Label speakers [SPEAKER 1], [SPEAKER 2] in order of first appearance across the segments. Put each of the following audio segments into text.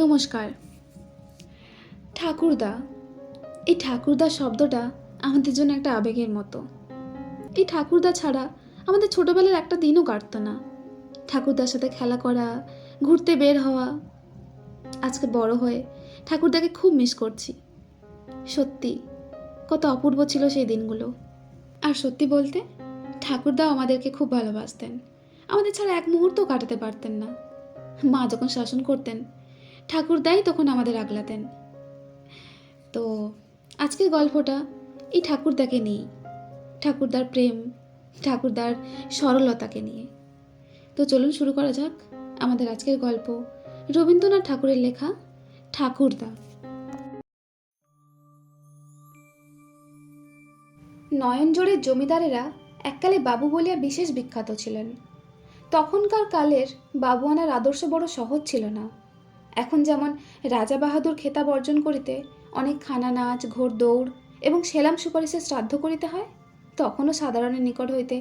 [SPEAKER 1] নমস্কার। ঠাকুরদা, এই ঠাকুরদা শব্দটা আমাদের জন্য একটা আবেগের মতো। এই ঠাকুরদা ছাড়া আমাদের ছোটবেলার একটা দিনও কাটতো না। ঠাকুরদার সাথে খেলা করা, ঘুরতে বের হওয়া। আজকে বড় হয়ে ঠাকুরদাকে খুব মিস করছি। সত্যি কত অপূর্ব ছিল সেই দিনগুলো। আর সত্যি বলতে ঠাকুরদাও আমাদেরকে খুব ভালোবাসতেন। আমাদের ছাড়া এক মুহূর্ত কাটাতে পারতেন না। মা যখন শাসন করতেন, ঠাকুরদাই তখন আমাদের আগলাতেন। তো আজকের গল্পটা এই ঠাকুরদাকে নিয়ে, ঠাকুরদার প্রেম, ঠাকুরদার সরলতাকে নিয়ে। তো চলুন শুরু করা যাক আমাদের আজকের গল্প, রবীন্দ্রনাথ ঠাকুরের লেখা ঠাকুরদা। নয়নজোড়ের জমিদারেরা এককালে বাবু বলিয়া বিশেষ বিখ্যাত ছিলেন। তখনকার কালের বাবু আনার আদর্শ বড় সহজ ছিল না। এখন যেমন রাজা বাহাদুর খেতাব অর্জন করিতে অনেক খানা নাচ, ঘোর দৌড় এবং সেলাম সুপারিশের শ্রাদ্ধ করিতে হয়, তখনও সাধারণের নিকট হইতে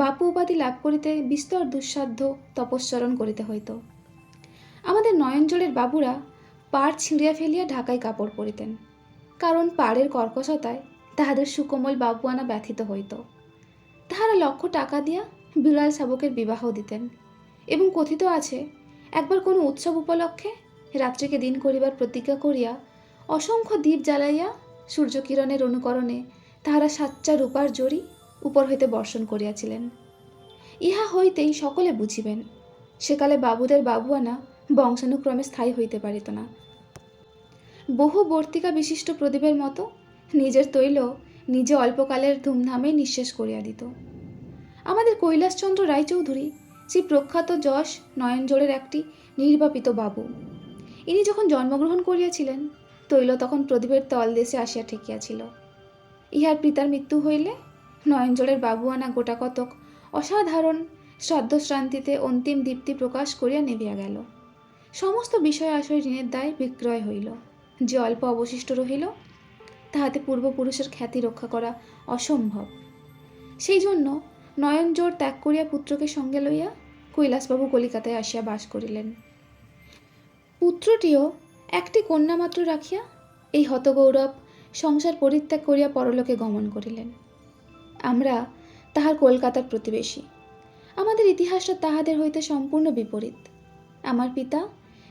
[SPEAKER 1] বাপু উপাধি লাভ করিতে বিস্তর দুঃসাধ্য তপস্চরণ করিতে হইত। আমাদের নয়নজোড়ের বাবুরা পাড় ছিঁড়িয়া ফেলিয়া ঢাকায় কাপড় পরিতেন, কারণ পাড়ের কর্কশতায় তাহাদের সুকোমল বাবু আনা ব্যথিত হইত। তাহারা লক্ষ টাকা দিয়া বিড়াল শাবকের বিবাহ দিতেন, এবং কথিত আছে একবার কোনো উৎসব উপলক্ষে রাত্রিকে দিন করিবার প্রতিজ্ঞা করিয়া অসংখ্য দ্বীপ জ্বালাইয়া সূর্যকিরণের অনুকরণে তাহারা সাচ্চা রূপার জড়ি উপর হইতে বর্ষণ করিয়াছিলেন। ইহা হইতেই সকলে বুঝিবেন সেকালে বাবুদের বাবুয়ানা বংশানুক্রমে স্থায়ী হইতে পারিত না। বহু বর্তিকা বিশিষ্ট প্রদীপের মতো নিজের তৈল নিজে অল্পকালের ধুমধামে নিঃশেষ করিয়া দিত। আমাদের কৈলাসচন্দ্র রায়চৌধুরী সেই প্রখ্যাত যশ নয়নজোড়ের একটি নির্বাপিত বাবু। ইনি যখন জন্মগ্রহণ করিয়াছিলেন, তৈল তখন প্রদীপের তলদেশে আসিয়া ঠেকিয়াছিল। ইহার পিতার মৃত্যু হইলে নয়নজোড়ের বাবুয়ানা গোটা কতক অসাধারণ শ্রাদ্ধশ্রান্তিতে অন্তিম দীপ্তি প্রকাশ করিয়া নিভিয়া গেল। সমস্ত বিষয় আশয় ঋণের দায় বিক্রয় হইল। যে অল্প অবশিষ্ট রহিল, তাহাতে পূর্বপুরুষের খ্যাতি রক্ষা করা অসম্ভব। সেই জন্য নয়নজোড় ত্যাগ করিয়া পুত্রকে সঙ্গে লইয়া কৈলাসবাবু কলিকাতায় আসিয়া বাস করিলেন। পুত্রটিও একটি কন্যা মাত্র রাখিয়া এই হতগৌরব সংসার পরিত্যাগ করিয়া পরলোকে গমন করিলেন। আমরা তাহার কলকাতার প্রতিবেশী। আমাদের ইতিহাসটা তাহাদের হইতে সম্পূর্ণ বিপরীত। আমার পিতা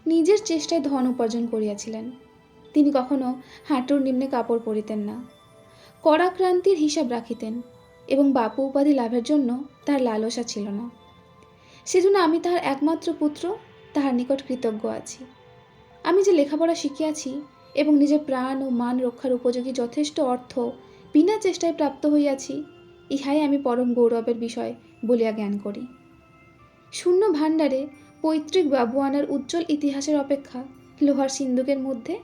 [SPEAKER 1] নিজের চেষ্টায় ধন উপার্জন করিয়াছিলেন। তিনি কখনো হাঁটুর নিম্নে কাপড় পরিতেন না। করাক্রান্তির হিসাব রাখিতেন এবং বাপু উপাধি লাভের জন্য তার লালসা ছিল না। সেজন্য আমি তাহার একমাত্র পুত্র, তাহার নিকট কৃতজ্ঞ আছি। আমি যে লেখাপড়া শিখিয়াছি এবং নিজের প্রাণ ও মান রক্ষার উপযোগী যথেষ্ট অর্থ বিনা চেষ্টায় প্রাপ্ত হইয়াছি, ইহাই আমি পরম গৌরবের বিষয় বলিয়া জ্ঞান করি। শূন্য ভাণ্ডারে পৈতৃক বাবুয়ানার উজ্জ্বল ইতিহাসের অপেক্ষা লোহার সিন্দুকের মধ্যে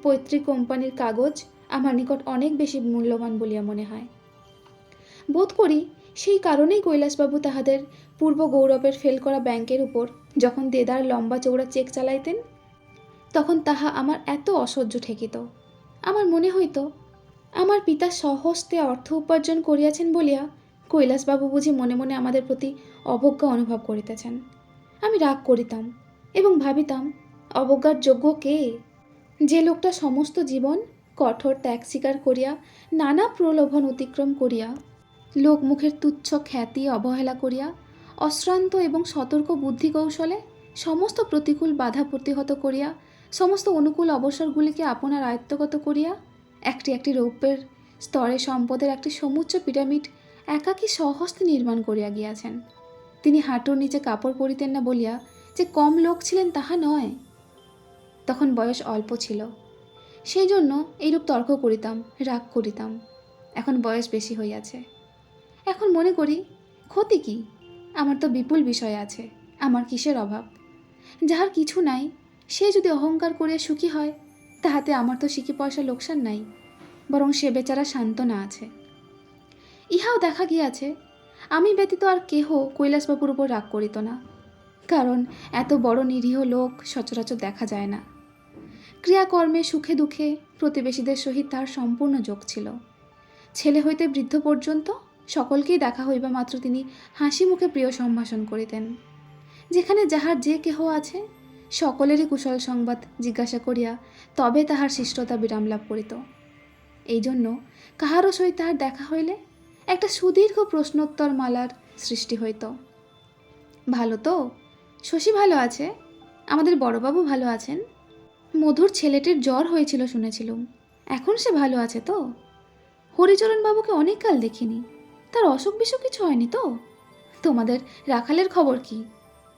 [SPEAKER 1] পৈতৃক কোম্পানির কাগজ আমার নিকট অনেক বেশি মূল্যবান বলিয়া মনে হয়। বোধ করি সেই কারণেই কৈলাসবাবু তাহাদের পূর্ব গৌরবের ফেল করা ব্যাংকের উপর যখন দেদার লম্বা চৌড়া চেক চালাইতেন, তখন তাহা আমার এত অসহ্য ঠেকিত। আমার মনে হইত আমার পিতা স্বহস্তে অর্থ উপার্জন করিয়াছেন বলিয়া কৈলাসবাবু বুঝি মনে মনে আমাদের প্রতি অবজ্ঞা অনুভব করিতেছেন। আমি রাগ করিতাম এবং ভাবিতাম, অবজ্ঞার যোগ্য কে? যে লোকটা সমস্ত জীবন কঠোর ত্যাগ স্বীকার করিয়া নানা প্রলোভন অতিক্রম করিয়া লোকমুখের তুচ্ছ খ্যাতি অবহেলা করিয়া অশ্রান্ত এবং সতর্ক বুদ্ধি কৌশলে সমস্ত প্রতিকূল বাধা প্রতিহত করিয়া সমস্ত অনুকূল অবসরগুলিকে আপনার আয়ত্তগত করিয়া একটি একটি রৌপ্যের স্তরে সম্পদের একটি সমুচ্চ পিরামিড একাকী স্বহস্তে নির্মাণ করিয়া গিয়াছেন। তিনি হাঁটুর নিচে কাপড় পরিতেন না বলিয়া যে কম লোক ছিলেন তাহা নয়। তখন বয়স অল্প ছিল, সেই জন্য এইরূপ তর্ক করিতাম, রাগ করিতাম। এখন বয়স বেশি হইয়াছে। এখন মনে করি, ক্ষতি কি? আমার তো বিপুল বিষয় আছে, আমার কিসের অভাব? যাহার কিছু নাই সে যদি অহংকার করিয়া সুখী হয়, তাহাতে আমার তো সিকি পয়সা লোকসান নাই, বরং সে বেচারা সান্ত্বনা আছে। ইহাও দেখা গিয়াছে আমি ব্যতীত আর কেহ কৈলাসবাবুর উপর রাগ করিত না, কারণ এত বড় নিরীহ লোক সচরাচর দেখা যায় না। ক্রিয়াকর্মে সুখে দুঃখে প্রতিবেশীদের সহিত তার সম্পূর্ণ যোগ ছিল। ছেলে হইতে বৃদ্ধ পর্যন্ত সকলকেই দেখা হইবা মাত্র তিনি হাসি মুখে প্রিয় সম্ভাষণ করিতেন। যেখানে যাহার যে কেহ আছে সকলেরই কুশল সংবাদ জিজ্ঞাসা করিয়া তবে তাহার শিষ্টতা বিরাম লাভ করিত। এই জন্য কাহারও সহিত তাহার দেখা হইলে একটা সুদীর্ঘ প্রশ্নোত্তর মালার সৃষ্টি হইত। ভালো তো? শশী ভালো আছে? আমাদের বড়বাবু ভালো আছেন? মধুর ছেলেটির জ্বর হয়েছিল শুনেছিলুম, এখন সে ভালো আছে তো? হরিচরণবাবুকে অনেক কাল দেখিনি, তার অসুখ বিসুখ কিছু হয়নি তো? তোমাদের রাখালের খবর কি?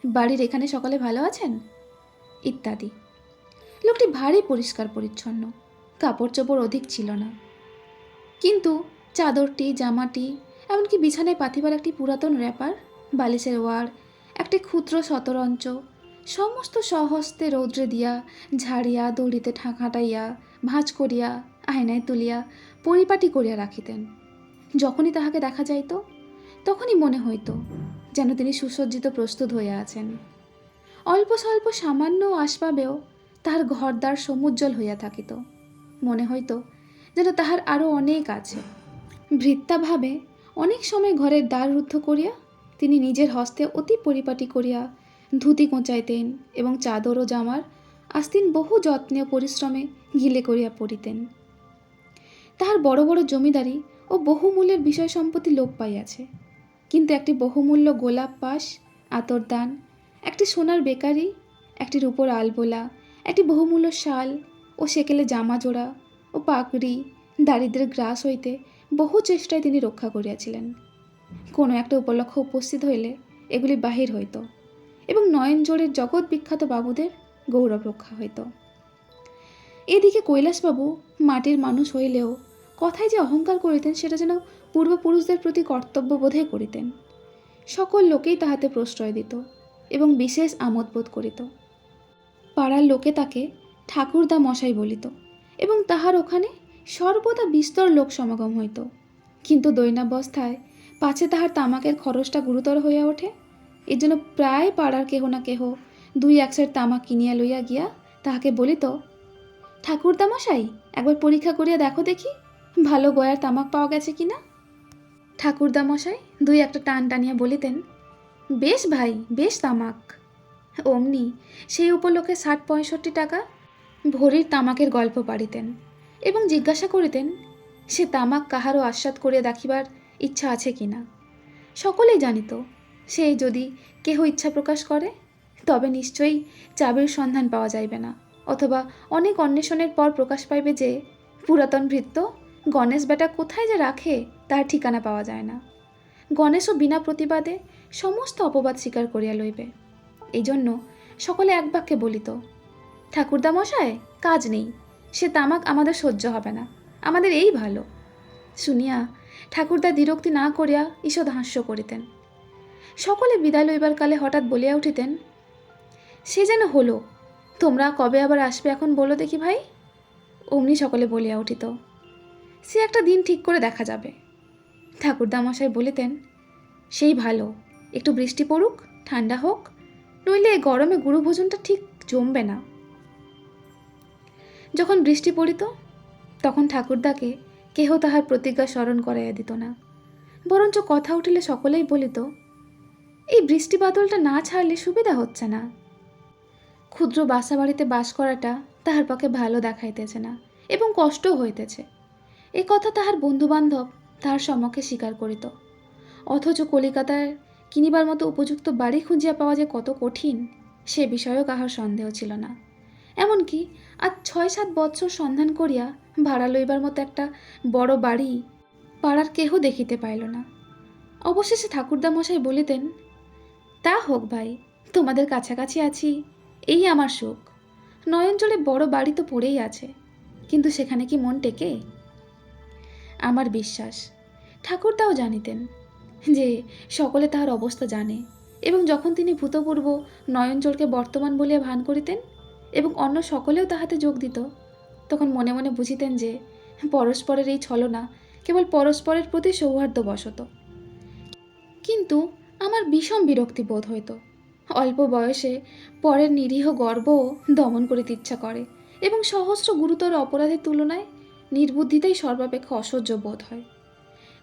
[SPEAKER 1] বাড়ির এখানে সকলে ভালো আছেন? ইত্যাদি। লোকটি ভারী পরিষ্কার পরিচ্ছন্ন, কাপড় চোপড় অধিক ছিল না, কিন্তু চাদরটি, জামাটি, এমনকি বিছানায় পাতিবার একটি পুরাতন র্যাপার, বালিশের ওয়ার, একটি ক্ষুদ্র শতরঞ্চ, সমস্ত স্বহস্তে রৌদ্রে দিয়া, ঝাড়িয়া, দড়িতে হাঁটাইয়া, ভাঁজ করিয়া, আয়নায় তুলিয়া, পরিপাটি করিয়া রাখিতেন। যখনই তাহাকে দেখা যাইত তখনই মনে হইত যেন তিনি সুসজ্জিত প্রস্তুত হইয়া আছেন। অল্প স্বল্প সামান্য আসবাবেও তাহার ঘরদ্বার সমুজ্জ্বল হইয়া থাকিত। মনে হইত যেন তাহার আরও অনেক আছে। ভৃত্যাভাবে অনেক সময় ঘরের দ্বার রুদ্ধ করিয়া তিনি নিজের হস্তে অতি পরিপাটি করিয়া ধুতি কোঁচাইতেন এবং চাদর ও জামার আস্তিন বহু যত্নে ও পরিশ্রমে গিলে করিয়া পরিতেন। তাহার বড় বড় জমিদারি ও বহুমূল্যের বিষয় সম্পত্তি লোপ পাইয়াছে, কিন্তু একটি বহুমূল্য গোলাপ পাশ, আতরদান, একটি সোনার বেকারি, একটি রূপোর আলবোলা, একটি বহুমূল্য শাল ও সেকেলে জামা জোড়া ও পাগড়ি দারিদ্রের গ্রাস হইতে বহু চেষ্টায় তিনি রক্ষা করিয়াছিলেন। কোনো একটা উপলক্ষ উপস্থিত হইলে এগুলি বাহির হইত এবং নয়নজোড়ের জগৎ বিখ্যাত বাবুদের গৌরব রক্ষা হইত। এদিকে কৈলাসবাবু মাটির মানুষ হইলেও কথায় যে অহংকার করিতেন সেটা যেন পূর্বপুরুষদের প্রতি কর্তব্যবোধে করিতেন। সকল লোকেই তাহাতে প্রশ্রয় দিত এবং বিশেষ আমোদ বোধ করিত। পাড়ার লোকে তাকে ঠাকুরদা মশাই বলিত এবং তাহার ওখানে সর্বদা বিস্তর লোক সমাগম হইত। কিন্তু দৈনাবস্থায় পাছে তাহার তামাকের খরচটা গুরুতর হইয়া ওঠে, এর জন্য প্রায় পাড়ার কেহ না কেহ 2-1 সের তামাক কিনিয়া লইয়া গিয়া তাহাকে বলিত, ঠাকুরদা মশাই একবার পরীক্ষা করিয়া দেখো দেখি ভালো গয়ার তামাক পাওয়া গেছে কিনা। ঠাকুরদা মশাই 2-1টা টান টানিয়া বলিতেন, বেশ ভাই, বেশ তামাক। অমনি সেই উপলক্ষে 60-65 টাকা ভরির তামাকের গল্প পাড়িতেন এবং জিজ্ঞাসা করিতেন সে তামাক কাহারও আস্বাদ করিয়া দেখিবার ইচ্ছা আছে কিনা। সকলেই জানিত সে যদি কেহ ইচ্ছা প্রকাশ করে তবে নিশ্চয়ই চাবির সন্ধান পাওয়া যাইবে না, অথবা অনেক অন্বেষণের পর প্রকাশ পাইবে যে পুরাতন ভৃত্য গণেশ বেটা কোথায় যে রাখে তার ঠিকানা পাওয়া যায় না। গণেশও বিনা প্রতিবাদে সমস্ত অপবাদ স্বীকার করিয়া লইবে। এই জন্য সকলে এক বাক্যে বলিত, ঠাকুরদা মশাই কাজ নেই, সে তামাক আমাদের সহ্য হবে না, আমাদের এই ভালো। শুনিয়া ঠাকুরদা দ্বিরক্তি না করিয়া ঈষৎ হাস্য করিতেন। সকলে বিদায় লইবার কালে হঠাৎ বলিয়া উঠিতেন, সে যেন হলো, তোমরা কবে আবার আসবে এখন বলো দেখি ভাই। অমনি সকলে বলিয়া উঠিত, সে একটা দিন ঠিক করে দেখা যাবে। ঠাকুরদা মশাই বলিতেন, সেই ভালো, একটু বৃষ্টি পড়ুক, ঠান্ডা হোক, নইলে গরমে গুরু ভোজনটা ঠিক জমবে না। যখন বৃষ্টি পড়িত তখন ঠাকুরদাকে কেহ তাহার প্রতিজ্ঞা স্মরণ করাইয়া দিত না, বরঞ্চ কথা উঠিলে সকলেই বলিত, এই বৃষ্টি বাদলটা না ছাড়লে সুবিধা হচ্ছে না। ক্ষুদ্র বাসা বাড়িতে বাস করাটা তাহার পক্ষে ভালো দেখাইতেছে না এবং কষ্টও হইতেছে। এ কথা তাহার বন্ধুবান্ধব তাহার সম্মুখে স্বীকার করিত। অথচ কলিকাতায় কিনিবার মতো উপযুক্ত বাড়ি খুঁজিয়া পাওয়া যে কত কঠিন সে বিষয়েও কাহার সন্দেহ ছিল না। এমনকি আজ 6-7 বৎসর সন্ধান করিয়া ভাড়া লইবার মতো একটা বড় বাড়ি পাড়ার কেহ দেখিতে পাইল না। অবশেষে ঠাকুরদা মশাই বলিতেন, তা হোক ভাই, তোমাদের কাছাকাছি আছি এই আমার সুখ। নয়নজলে বড় বাড়ি তো পড়েই আছে, কিন্তু সেখানে কি মন টেকে? আমার বিশ্বাস ঠাকুরদাও জানিতেন যে সকলে তাহার অবস্থা জানে, এবং যখন তিনি ভূতপূর্ব নয়নজলকে বর্তমান বলিয়া ভান করিতেন এবং অন্য সকলেও তাহাতে যোগ দিত, তখন মনে মনে বুঝিতেন যে পরস্পরের এই ছলনা কেবল পরস্পরের প্রতি সৌহার্দ্যবশত। কিন্তু আমার বিষম বিরক্তি বোধ হইত। অল্প বয়সে পরের নিরীহ গর্বও দমন করিতে ইচ্ছা করে এবং সহস্র গুরুতর অপরাধের তুলনায় নির্বুদ্ধিতাই সর্বাপেক্ষা অসহ্য বোধ হয়।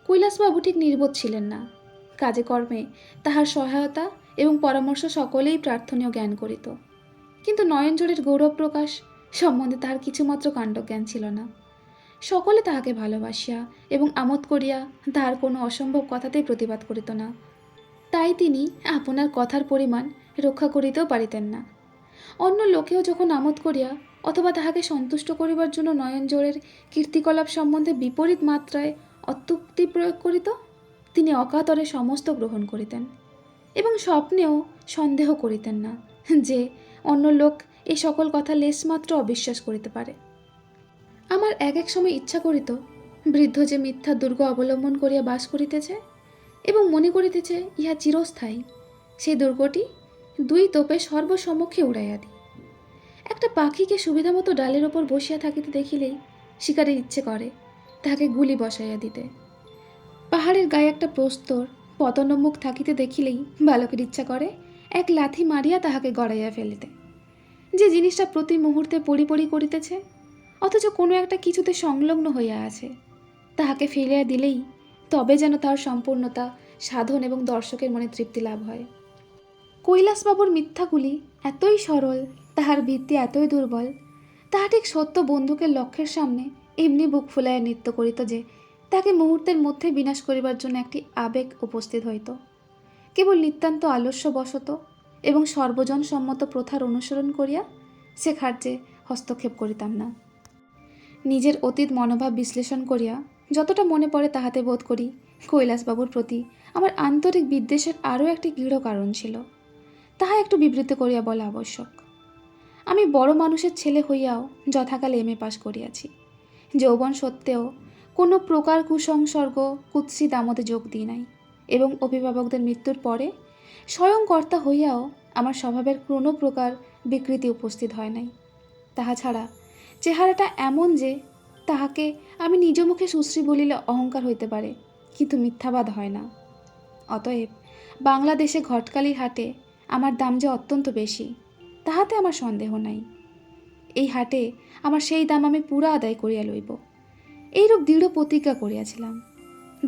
[SPEAKER 1] কৈলাসবাবু ঠিক নির্বোধ ছিলেন না। কাজে কর্মে তাহার সহায়তা এবং পরামর্শ সকলেই প্রার্থনীয় জ্ঞান করিত। কিন্তু নয়নজোড়ের গৌরব প্রকাশ সম্বন্ধে তাহার কিছুমাত্র কাণ্ডজ্ঞান ছিল না। সকলে তাহাকে ভালোবাসিয়া এবং আমোদ করিয়া তাহার কোনো অসম্ভব কথাতেই প্রতিবাদ করিত না। তাই তিনি আপনার কথার পরিমাণ রক্ষা করিতেও পারিতেন না। অন্য লোকেও যখন আমোদ করিয়া অথবা তাহাকে সন্তুষ্ট করিবার জন্য নয়নজোড়ের কীর্তিকলাপ সম্বন্ধে বিপরীত মাত্রায় অত্যুক্তি প্রয়োগ করিত, তিনি অকাতরে সমস্ত গ্রহণ করিতেন এবং স্বপ্নেও সন্দেহ করিতেন না যে অন্য লোক এই সকল কথা লেশমাত্র অবিশ্বাস করিতে পারে। আমার এক এক সময় ইচ্ছা করিত, বৃদ্ধ যে মিথ্যা দুর্গ অবলম্বন করিয়া বাস করিতেছে এবং মনে করিতেছে ইহা চিরস্থায়ী, সেই দুর্গটি 2 তোপে সর্বসমক্ষে উড়াইয়া দিই। একটা পাখিকে সুবিধা মতো ডালের ওপর বসিয়া থাকিতে দেখিলেই শিকারের ইচ্ছে করে তাহাকে গুলি বসাইয়া দিতে। পাহাড়ের গায়ে একটা প্রস্তর পতনোন্মুখ থাকিতে দেখিলেই বালকের ইচ্ছা করে এক লাথি মারিয়া তাহাকে গড়াইয়া ফেলিতে। যে জিনিসটা প্রতি মুহূর্তে পড়ি করিতেছে অথচ কোনো একটা কিছুতে সংলগ্ন হইয়া আছে, তাহাকে ফেলিয়া দিলেই তবে যেন তাহার সম্পূর্ণতা সাধন এবং দর্শকের মনে তৃপ্তি লাভ হয়। কৈলাসবাবুর মিথ্যাগুলি এতই সরল, তাহার ভিত্তি এতই দুর্বল, তাহা ঠিক সত্য বন্দুকের লক্ষ্যের সামনে এমনি বুক ফুলাইয়া নৃত্য করিত যে তাকে মুহূর্তের মধ্যে বিনাশ করিবার জন্য একটি আবেগ উপস্থিত হইত। কেবল নিতান্ত আলস্যবশত এবং সর্বজন সম্মত প্রথার অনুসরণ করিয়া সে কার্যে হস্তক্ষেপ করিতাম না। নিজের অতীত মনোভাব বিশ্লেষণ করিয়া যতটা মনে পড়ে তাহাতে বোধ করি কৈলাসবাবুর প্রতি আমার আন্তরিক বিদ্বেষের আরও একটি দৃঢ় কারণ ছিল। তাহা একটু বিবৃত করিয়া বলা আবশ্যক। আমি বড় মানুষের ছেলে হইয়াও যথাকালে এমএ পাশ করিয়াছি। যৌবন সত্ত্বেও কোনো প্রকার কুসংসর্গ কুৎসিত আমোদে যোগ দিই নাই এবং অভিভাবকদের মৃত্যুর পরে স্বয়ং কর্তা হইয়াও আমার স্বভাবের কোনো প্রকার বিকৃতি উপস্থিত হয় নাই। তাহা ছাড়া চেহারাটা এমন যে তাহাকে আমি নিজ মুখে সুশ্রী বলিলে অহংকার হইতে পারে, কিন্তু মিথ্যাবাদ হয় না। অতএব বাংলাদেশে ঘটকালির হাটে আমার দাম যে অত্যন্ত বেশি, তাহাতে আমার সন্দেহ নাই। এই হাটে আমার সেই দাম আমি পুরা আদায় করিয়া লইব, এইরূপ দৃঢ় প্রতিজ্ঞা করিয়াছিলাম।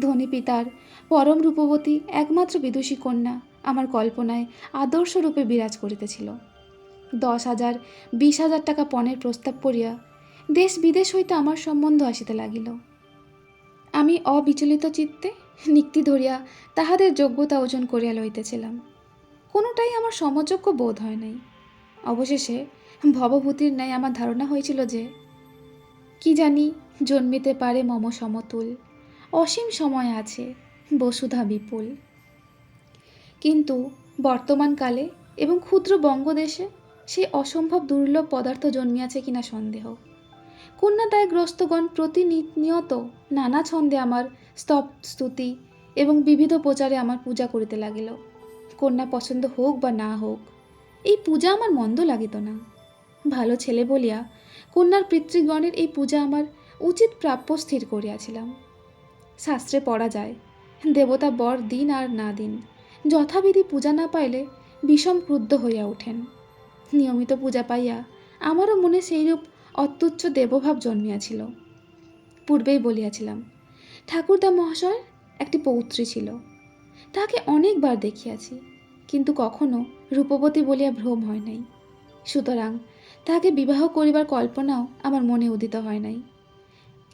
[SPEAKER 1] ধনী পিতার পরম রূপবতী একমাত্র বিদুষী কন্যা আমার কল্পনায় আদর্শ রূপে বিরাজ করিতেছিল। 10,000 20,000 টাকা পণের প্রস্তাব করিয়া দেশ বিদেশ হইতে আমার সম্বন্ধ আসিতে লাগিল। আমি অবিচলিত চিত্তে নিক্তি ধরিয়া তাহাদের যোগ্যতা ওজন করিয়া লইতেছিলাম। কোনোটাই আমার সমযোগ্য বোধ হয় নাই। অবশেষে ভবভূতির ন্যায় আমার ধারণা হয়েছিল যে কি জানি জন্মিতে পারে মম সমতুল, অসীম সময় আছে, বসুধা বিপুল। কিন্তু বর্তমানকালে এবং ক্ষুদ্র বঙ্গদেশে সেই অসম্ভব দুর্লভ পদার্থ জন্মিয়াছে কিনা সন্দেহ। কন্যাদায়গ্রস্তগণ প্রতিনিয়ত নানা ছন্দে আমার স্তুতি এবং বিবিধ প্রচারে আমার পূজা করিতে লাগিল। কন্যা পছন্দ হোক বা না হোক, এই পূজা আমার মন্দ লাগিত না। ভালো ছেলে বলিয়া কন্যার পিতৃগণের এই পূজা আমার উচিত প্রাপ্য স্থির করিয়াছিলাম। শাস্ত্রে পড়া যায়, দেবতা বর দিন আর না দিন যথাবিধি পূজা না পাইলে বিষম ক্রুদ্ধ হইয়া ওঠেন। নিয়মিত পূজা পাইয়া আমারও মনে সেইরূপ অত্যুচ্চ দেবভাব জন্মিয়াছিল। পূর্বেই বলিয়াছিলাম, ঠাকুরদা মহাশয়ের একটি পৌত্রী ছিল। তাহাকে অনেকবার দেখিয়াছি, কিন্তু কখনো রূপবতী বলিয়া ভ্রম হয় নাই। সুতরাং তাহাকে বিবাহ করিবার কল্পনাও আমার মনে উদিত হয় নাই।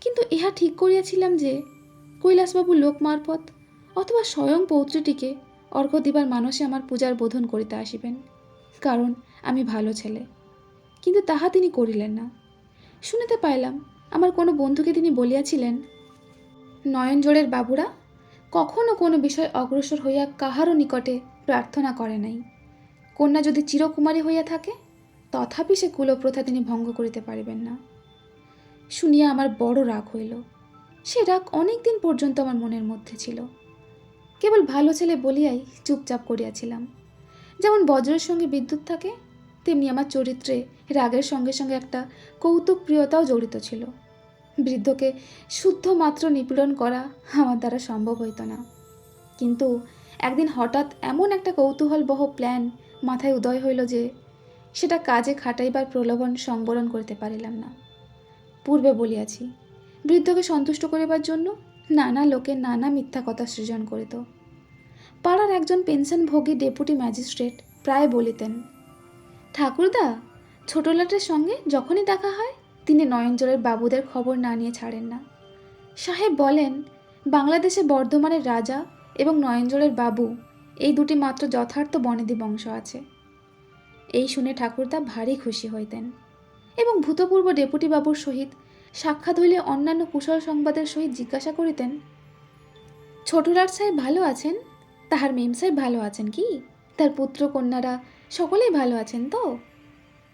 [SPEAKER 1] কিন্তু ইহা ঠিক করিয়াছিলাম যে কৈলাসবাবু লোক মারফত অথবা স্বয়ং পৌত্রীটিকে অর্ঘ্য দিবার মানসে আমার পূজার বোধন করিতে আসিবেন, কারণ আমি ভালো ছেলে। কিন্তু তাহা তিনি করিলেন না। শুনিতে পাইলাম আমার কোনো বন্ধুকে তিনি বলিয়াছিলেন, নয়নজোড়ের বাবুরা কখনো কোনো বিষয় অগ্রসর হইয়া কাহারও নিকটে প্রার্থনা করে নাই। কন্যা যদি চিরকুমারী হইয়া থাকে তথাপি সে কুলপ্রথা তিনি ভঙ্গ করিতে পারিবেন না। শুনিয়া আমার বড় রাগ হইল। সে রাগ অনেক দিন পর্যন্ত আমার মনের মধ্যে ছিল। কেবল ভালো ছেলে বলিয়াই চুপচাপ করিয়াছিলাম। যেমন বজ্রের সঙ্গে বিদ্যুৎ থাকে, তেমনি আমার চরিত্রে রাগের সঙ্গে সঙ্গে একটা কৌতুক প্রিয়তাও জড়িত ছিল। বৃদ্ধকে শুদ্ধ মাত্র নিপীড়ন করা আমার দ্বারা সম্ভব হইত না। কিন্তু একদিন হঠাৎ এমন একটা কৌতূহলবহ প্ল্যান মাথায় উদয় হইল যে সেটা কাজে খাটাইবার প্রলোভন সংবরণ করিতে পারিলাম না। পূর্বে বলিয়াছি, বৃদ্ধকে সন্তুষ্ট করিবার জন্য নানা লোকে নানা মিথ্যা কথা সৃজন করিত। পাড়ার একজন পেনশনভোগী ডেপুটি ম্যাজিস্ট্রেট প্রায় বলিতেন, ঠাকুরদা ছোটলাটের সঙ্গে যখনই দেখা হয় তিনি নয়নজোড়ের বাবুদের খবর না নিয়ে ছাড়েন না। সাহেব বলেন, বাংলাদেশে বর্ধমানের রাজা এবং নয়নজোড়ের বাবু এই দুটি মাত্র যথার্থ বনেদি বংশ আছে। এই শুনে ঠাকুরদা ভারী খুশি হইতেন এবং ভূতপূর্ব ডেপুটি বাবুর সহিত সাক্ষাৎ হইলে অন্যান্য কুশল সংবাদের সহিত জিজ্ঞাসা করিতেন, ছোটলাট সাহেব ভালো আছেন? তাহার মেম সাহেব ভালো আছেন কি? তার পুত্র কন্যারা সকলেই ভালো আছেন তো?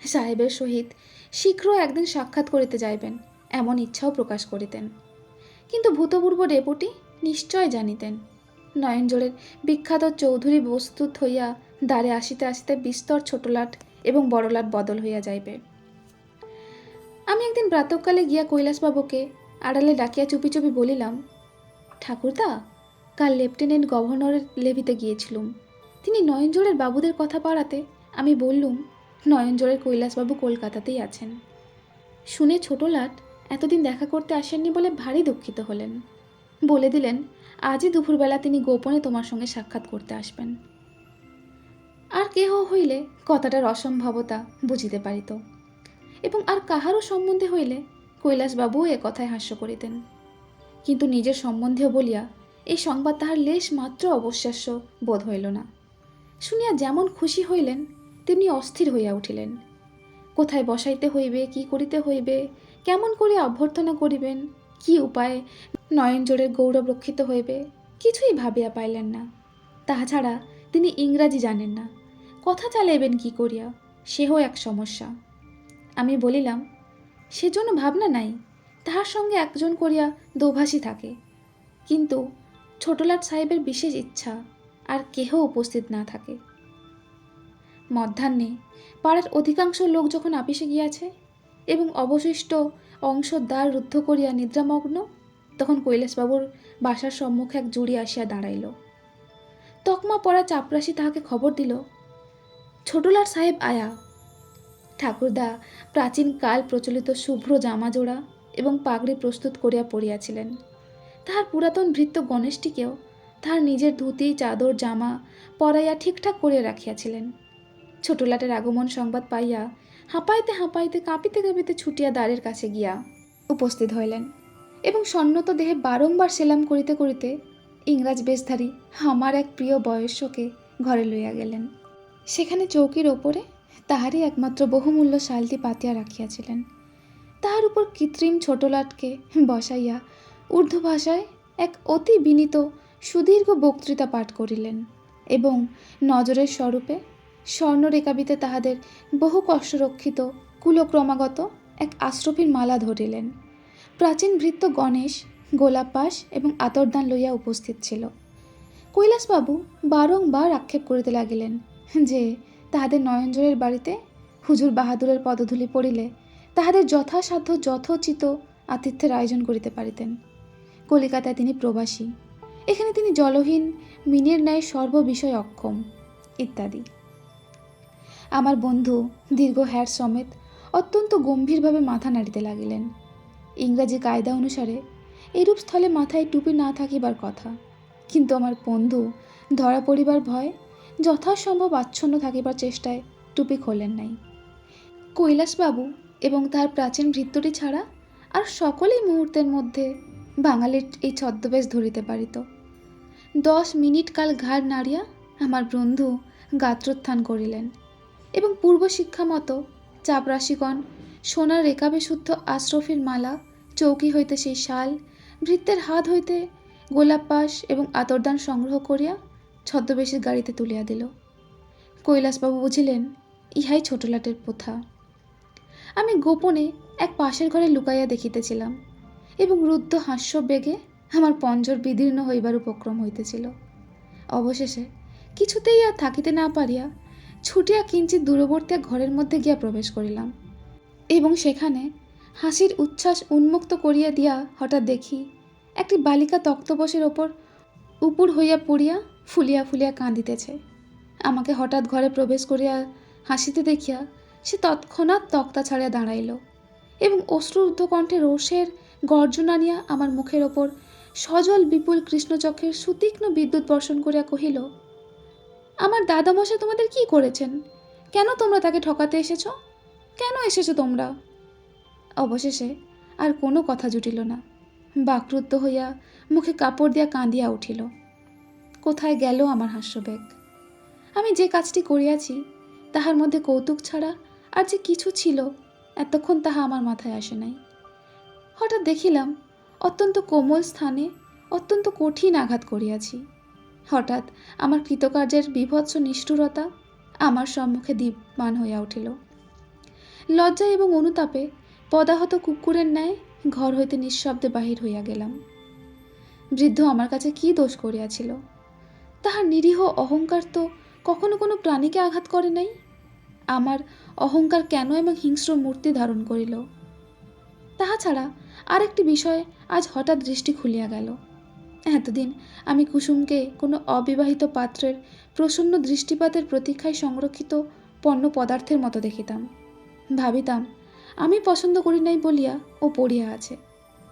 [SPEAKER 1] সাহেবের সহিত শীঘ্র একদিন সাক্ষাৎ করিতে যাইবেন এমন ইচ্ছাও প্রকাশ করিতেন। কিন্তু ভূতপূর্ব ডেপুটি নিশ্চয় জানিতেন নয়নজোড়ের বিখ্যাত চৌধুরী প্রস্তুত হইয়া দ্বারে আসিতে আসিতে বিস্তর ছোটলাট এবং বড়লাট বদল হইয়া যাইবে। আমি একদিন প্রাতঃকালে গিয়া কৈলাসবাবুকে আড়ালে ডাকিয়া চুপি চুপি বলিলাম, ঠাকুরদা, কাল লেফটেন্যান্ট গভর্নরের লেভিতে গিয়েছিলুম। তিনি নয়নজোড়ের বাবুদের কথা পাড়াতে আমি বললুম, নয়নজোড়ের কৈলাসবাবু কলকাতাতেই আছেন। শুনে ছোটলাট এতদিন দেখা করতে আসেননি বলে ভারী দুঃখিত হলেন। বলে দিলেন, আজই দুপুরবেলা তিনি গোপনে তোমার সঙ্গে সাক্ষাৎ করতে আসবেন। আর কেহ হইলে কথাটার অসম্ভবতা বুঝিতে পারিত, এবং আর কাহারও সম্বন্ধে হইলে কৈলাসবাবুও এ কথায় হাস্য করিতেন। কিন্তু নিজের সম্বন্ধেও বলিয়া এই সংবাদ তাহার লেশ মাত্র অবশ্যাস্য বোধ হইল না। শুনিয়া যেমন খুশি হইলেন তেমনি অস্থির হইয়া উঠিলেন। কোথায় বসাইতে হইবে, কি করিতে হইবে, কেমন করিয়া অভ্যর্থনা করিবেন, কি উপায়ে নয়নজোড়ের গৌরব রক্ষিত হইবে, কিছুই ভাবিয়া পাইলেন না। তাহা ছাড়া তিনি ইংরাজি জানেন না, কথা চালাইবেন কি করিয়া, সেও এক সমস্যা। আমি বলিলাম, সেজন্য ভাবনা নাই, তাহার সঙ্গে একজন করিয়া দোভাষী থাকে। কিন্তু ছোটলাট সাহেবের বিশেষ ইচ্ছা আর কেহ উপস্থিত না থাকে। মধ্যাহ্নে পাড়ার অধিকাংশ লোক যখন আপিসে গিয়াছে এবং অবশিষ্ট অংশ দ্বার রুদ্ধ করিয়া নিদ্রামগ্ন, তখন কৈলাসবাবুর বাসার সম্মুখে এক জুড়ি আসিয়া দাঁড়াইল। তকমা পড়া চাপরাশি তাহাকে খবর দিল, ছোটলাট সাহেব আয়া। ঠাকুরদা প্রাচীন কাল প্রচলিত শুভ্র জামাজোড়া এবং পাগড়ি প্রস্তুত করিয়া পড়িয়াছিলেন। তাহার পুরাতন ভৃত্য গণেশটিকেও তাহার নিজের ধুতি, চাদর, জামা পরাইয়া ঠিকঠাক করিয়া রাখিয়াছিলেন। ছোটলাটের আগমন সংবাদ পাইয়া হাঁপাইতে হাঁপাইতে কাঁপিতে কাঁপিতে ছুটিয়া দ্বারের কাছে গিয়া উপস্থিত হইলেন এবং সন্নত দেহে বারংবার সেলাম করিতে করিতে ইংরাজ বেশধারী আমার এক প্রিয় বয়স্যকে ঘরে লইয়া গেলেন। সেখানে চৌকির ওপরে তাহারই একমাত্র বহুমূল্য শালটি পাতিয়া রাখিয়াছিলেন। তাহার উপর কৃত্রিম ছোটলাটকে বসাইয়া উর্দু ভাষায় এক অতি বিনীত সুদীর্ঘ বক্তৃতা পাঠ করিলেন এবং নজরের স্বরূপে স্বর্ণরেখাবিতে তাহাদের বহু কষ্টরক্ষিত কুলক্রমাগত এক আশ্রফির মালা ধরিলেন। প্রাচীন ভৃত্য গণেশ গোলাপ পাশ এবং আতরদান লইয়া উপস্থিত ছিল। কৈলাসবাবু বারংবার আক্ষেপ করিতে লাগিলেন যে তাহাদের নয়নজোড়ের বাড়িতে হুজুর বাহাদুরের পদধূলি পড়িলে তাহাদের যথাসাধ্য যথোচিত আতিথ্যের আয়োজন করিতে পারিতেন। কলিকাতায় তিনি প্রবাসী, এখানে তিনি জলহীন মিনের ন্যায় সর্ববিষয় অক্ষম ইত্যাদি। আমার বন্ধু দীর্ঘ হ্যাট সমেত অত্যন্ত গম্ভীরভাবে মাথা নাড়িতে লাগিলেন। ইংরাজি কায়দা অনুসারে এরূপ স্থলে মাথায় টুপি না থাকিবার কথা, কিন্তু আমার বন্ধু ধরা পড়িবার ভয় যথাসম্ভব আচ্ছন্ন থাকিবার চেষ্টায় টুপি খোলেন নাই। কৈলাসবাবু এবং তার প্রাচীন ভৃত্যটি ছাড়া আর সকলেই মুহূর্তের মধ্যে বাঙালির এই ছদ্মবেশ ধরিতে পারিত। 10 মিনিট কাল ঘাড় নাড়িয়া আমার বন্ধু গাত্রোত্থান করিলেন এবং পূর্ব শিক্ষা মতো চাপরাশিগণ সোনার রেকাবে শুদ্ধ আশ্রফির মালা, চৌকি হইতে সেই শাল, ভৃত্যের হাত হইতে গোলাপ পাশ এবং আতরদান সংগ্রহ করিয়া ছদ্মবেশের গাড়িতে তুলিয়া দিল। কৈলাসবাবু বুঝিলেন ইহাই ছোটলাটের প্রথা। আমি গোপনে এক পাশের ঘরে লুকাইয়া দেখিতেছিলাম এবং রুদ্ধ হাস্য বেগে আমার পঞ্জর বিদীর্ণ হইবার উপক্রম হইতেছিল। অবশেষে কিছুতেই আর থাকিতে না পারিয়া ছুটিয়া কিঞ্চিত দূরবর্তী ঘরের মধ্যে গিয়া প্রবেশ করিলাম এবং সেখানে হাসির উচ্ছ্বাস উন্মুক্ত করিয়া দিয়া হঠাৎ দেখি একটি বালিকা তক্তপোশের ওপর উপুর হইয়া পড়িয়া ফুলিয়া ফুলিয়া কাঁদিতেছে। আমাকে হঠাৎ ঘরে প্রবেশ করিয়া হাসিতে দেখিয়া সে তৎক্ষণাৎ তক্তা ছাড়িয়া দাঁড়াইল এবং অশ্রুদ্ধ কণ্ঠে রোষের গর্জন আনিয়া আমার মুখের ওপর সজল বিপুল কৃষ্ণচক্ষের সুতীক্ষ্ণ বিদ্যুৎ বর্ষণ করিয়া কহিল, আমার দাদামশাই তোমাদের কি করেছেন? কেন তোমরা তাকে ঠকাতে এসেছ? কেন এসেছো তোমরা? অবশেষে আর কোনো কথা জুটিল না। বাকরুদ্ধ হইয়া মুখে কাপড় দিয়া কাঁদিয়া উঠিল। কোথায় গেল আমার হাস্যবেগ? আমি যে কাজটি করিয়াছি তাহার মধ্যে কৌতুক ছাড়া আর যে কিছু ছিল এতক্ষণ তাহা আমার মাথায় আসে নাই। হঠাৎ দেখিলাম অত্যন্ত কোমল স্থানে অত্যন্ত কঠিন আঘাত করিয়াছি। হঠাৎ আমার কৃতকার্যের বীভৎস নিষ্ঠুরতা আমার সম্মুখে দীপ্যমান হইয়া উঠিল। লজ্জা এবং অনুতাপে পদাহত কুকুরের ন্যায় ঘর হইতে নিঃশব্দে বাহির হইয়া গেলাম। বৃদ্ধ আমার কাছে কি দোষ করিয়াছিল? তাহার নিরীহ অহংকার তো কখনো কোনো প্রাণীকে আঘাত করে নাই। আমার অহংকার কেন এবং হিংস্র মূর্তি ধারণ করিল? তাহা ছাড়া আরেকটি বিষয় আজ হঠাৎ দৃষ্টি খুলিয়া গেল। এতদিন আমি কুসুমকে কোনো অবিবাহিত পাত্রের প্রসন্ন দৃষ্টিপাতের প্রতীক্ষায় সংরক্ষিত পণ্য পদার্থের মতো দেখিতাম। ভাবিতাম আমি পছন্দ করি নাই বলিয়া ও পড়িয়া আছে,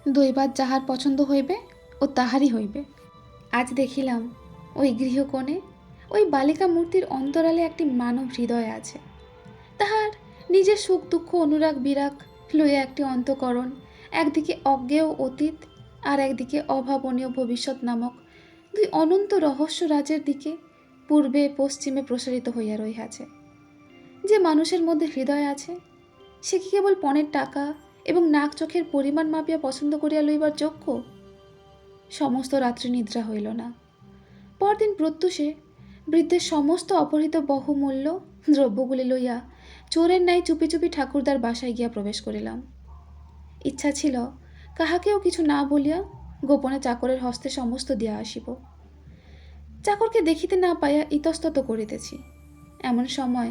[SPEAKER 1] দৈবাৎ যাহার পছন্দ হইবে ও তাহারই হইবে। আজ দেখিলাম ওই গৃহকোণে ওই বালিকা মূর্তির অন্তরালে একটি মানব হৃদয় আছে। তাহার নিজের সুখ দুঃখ অনুরাগ বিরাগ লইয়া একটি অন্তঃকরণ, একদিকে অজ্ঞেয় অতীত আর একদিকে অভাবনীয় ভবিষ্যৎ নামক দুই অনন্ত রহস্য রাজের দিকে পূর্বে পশ্চিমে প্রসারিত হইয়া রহিয়াছে। যে মানুষের মধ্যে হৃদয় আছে সে কি কেবল পণের টাকা এবং নাক চোখের পরিমাণ মাপিয়া পছন্দ করিয়া লইবার যোগ্য? সমস্ত রাত্রি নিদ্রা হইল না। পরদিন প্রত্যুষে বৃদ্ধের সমস্ত অপহৃত বহুমূল্য দ্রব্যগুলি লইয়া চোরের ন্যায় চুপি চুপি ঠাকুরদার বাসায় গিয়া প্রবেশ করিলাম। ইচ্ছা ছিল কাহাকেও কিছু না বলিয়া গোপনে চাকরের হস্তে সমস্ত দিয়া আসিব। চাকরকে দেখিতে না পাইয়া ইতস্তত করিতেছি, এমন সময়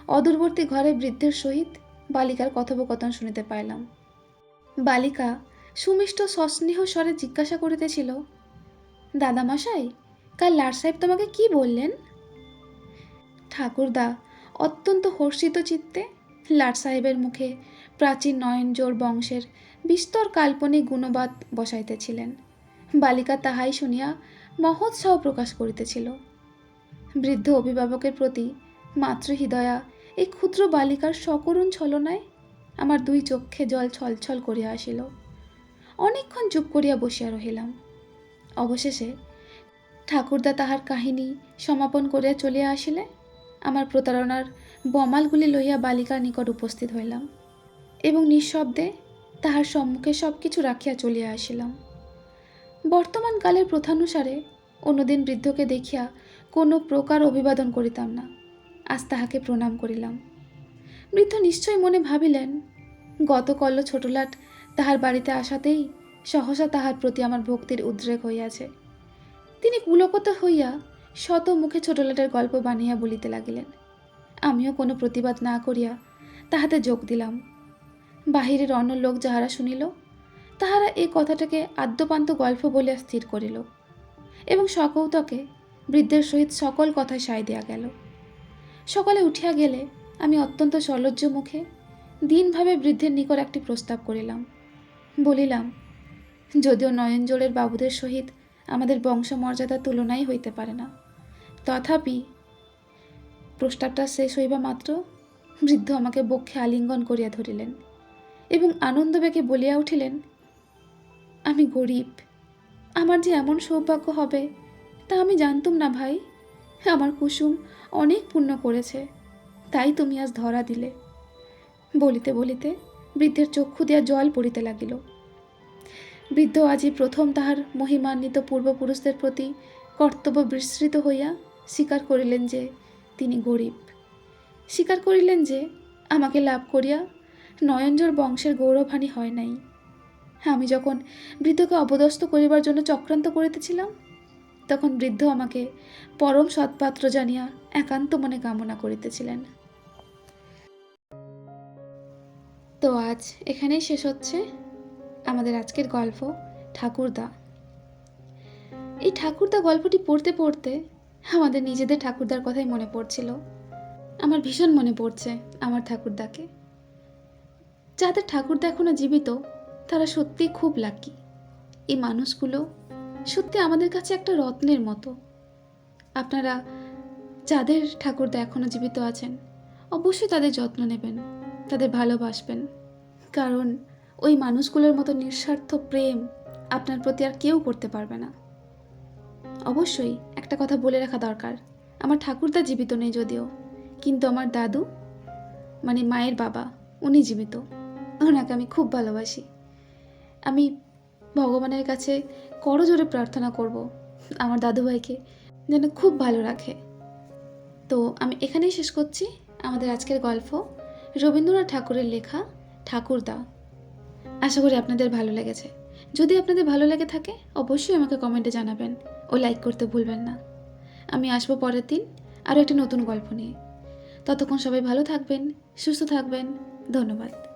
[SPEAKER 1] অদূরবর্তী ঘরে বৃদ্ধের সহিত বালিকার কথোপকথন শুনিতে পাইলাম। বালিকা সুমিষ্ট সস্নেহ স্বরে জিজ্ঞাসা করিতেছিল, দাদামশাই, কাল লাট সাহেব তোমাকে কি বললেন? ঠাকুরদা অত্যন্ত হর্ষিত চিত্তে লাট সাহেবের মুখে প্রাচীন নয়নজোড় বংশের বিস্তর কাল্পনিক গুণবাদ বসাইতেছিলেন। বালিকা তাহাই শুনিয়া মহোৎসাহ প্রকাশ করিতেছিল। বৃদ্ধ অভিভাবকের প্রতি মাতৃহৃদয়া এই ক্ষুদ্র বালিকার সকরুণ ছলনায় আমার দুই চক্ষে জল ছলছল করিয়া আসিল। অনেকক্ষণ চুপ করিয়া বসিয়া রহিলাম। অবশেষে ঠাকুরদা তাহার কাহিনী সমাপন করিয়া চলিয়া আসিলে আমার প্রতারণার বমালগুলি লইয়া বালিকার নিকট উপস্থিত হইলাম এবং নিঃশব্দে তাহার সম্মুখে সব কিছু রাখিয়া চলিয়া আসিলাম। বর্তমান কালের প্রথানুসারে অন্যদিন বৃদ্ধকে দেখিয়া কোনো প্রকার অভিবাদন করিতাম না, আজ তাহাকে প্রণাম করিলাম। বৃদ্ধ নিশ্চয় মনে ভাবিলেন গতকল্য ছোটলাট তাহার বাড়িতে আসাতেই সহসা তাহার প্রতি আমার ভক্তির উদ্রেক হইয়াছে। তিনি পুলকত হইয়া শত মুখে ছোটলাটের গল্প বানিয়া বলিতে লাগিলেন। আমিও কোনো প্রতিবাদ না করিয়া তাহাতে যোগ দিলাম। বাহিরের অন্য লোক যাহারা শুনিল তাহারা এই কথাটাকে আদ্যপান্ত গল্প বলিয়া স্থির করিল এবং সকৌতকে বৃদ্ধের সহিত সকল কথায় সায় দেয়া গেল। সকালে উঠিয়া গেলে আমি অত্যন্ত সলজ্জ মুখে দিনভাবে বৃদ্ধের নিকট একটি প্রস্তাব করিলাম। বলিলাম, যদিও নয়নজোড়ের বাবুদের সহিত আমাদের বংশমর্যাদার তুলনাই হইতে পারে না, তথাপি প্রস্তাবটা শেষ হইবা মাত্র বৃদ্ধ আমাকে বক্ষে আলিঙ্গন করিয়া ধরিলেন এবং আনন্দবেগে বলিয়া উঠিলেন, আমি গরিব, আমার যে এমন সৌভাগ্য হবে তা আমি জানতুম না ভাই। আমার কুসুম অনেক পুণ্য করেছে, তাই তুমি আজ ধরা দিলে। বলিতে বলিতে বৃদ্ধের চক্ষু দিয়া জল পড়িতে লাগিল। বৃদ্ধ আজই প্রথম তাহার মহিমান্বিত পূর্বপুরুষদের প্রতি কর্তব্য বিস্মৃত হইয়া স্বীকার করিলেন যে তিনি গরিব, স্বীকার করিলেন যে আমাকে লাভ করিয়া নয়নজোড় বংশের গৌরবহানি হয় নাই। আমি যখন বৃদ্ধকে অপদস্থ করিবার জন্য চক্রান্ত করিতেছিলাম তখন বৃদ্ধ আমাকে পরম সৎপাত্র জানিয়া একান্ত মনে কামনা করিতেছিলেন। তো আজ এখানেই শেষ হচ্ছে আমাদের আজকের গল্প ঠাকুরদা। এই ঠাকুরদা গল্পটি পড়তে পড়তে আমাদের নিজেদের ঠাকুরদার কথাই মনে পড়ছিল। আমার ভীষণ মনে পড়ছে আমার ঠাকুরদাকে। যাদের ঠাকুরদা এখনো জীবিত তারা সত্যিই খুব লাকি। এই মানুষগুলো সত্যি আমাদের কাছে একটা রত্নের মতো। আপনারা যাদের ঠাকুরদা এখনো জীবিত আছেন অবশ্যই তাদের যত্ন নেবেন, তাদের ভালোবাসবেন, কারণ ওই মানুষগুলোর মতো নিঃস্বার্থ প্রেম আপনার প্রতি আর কেউ করতে পারবে না। অবশ্যই একটা কথা বলে রাখা দরকার, আমার ঠাকুরদা জীবিত নেই যদিও, কিন্তু আমার দাদু মানে মায়ের বাবা উনি জীবিত। ওনাকে আমি খুব ভালোবাসি। আমি ভগবানের কাছে করজোড়ে প্রার্থনা করব আমার দাদুভাইকে যেন খুব ভালো রাখে। তো আমি এখানেই শেষ করছি আমাদের আজকের গল্প, রবীন্দ্রনাথ ঠাকুরের লেখা ঠাকুরদা। আশা করি আপনাদের ভালো লেগেছে। যদি আপনাদের ভালো লেগে থাকে অবশ্যই আমাকে কমেন্টে জানাবেন ও লাইক করতে ভুলবেন না। আমি আসবো পরের দিন আরও একটা নতুন গল্প নিয়ে। ততক্ষণ সবাই ভালো থাকবেন, সুস্থ থাকবেন। ধন্যবাদ।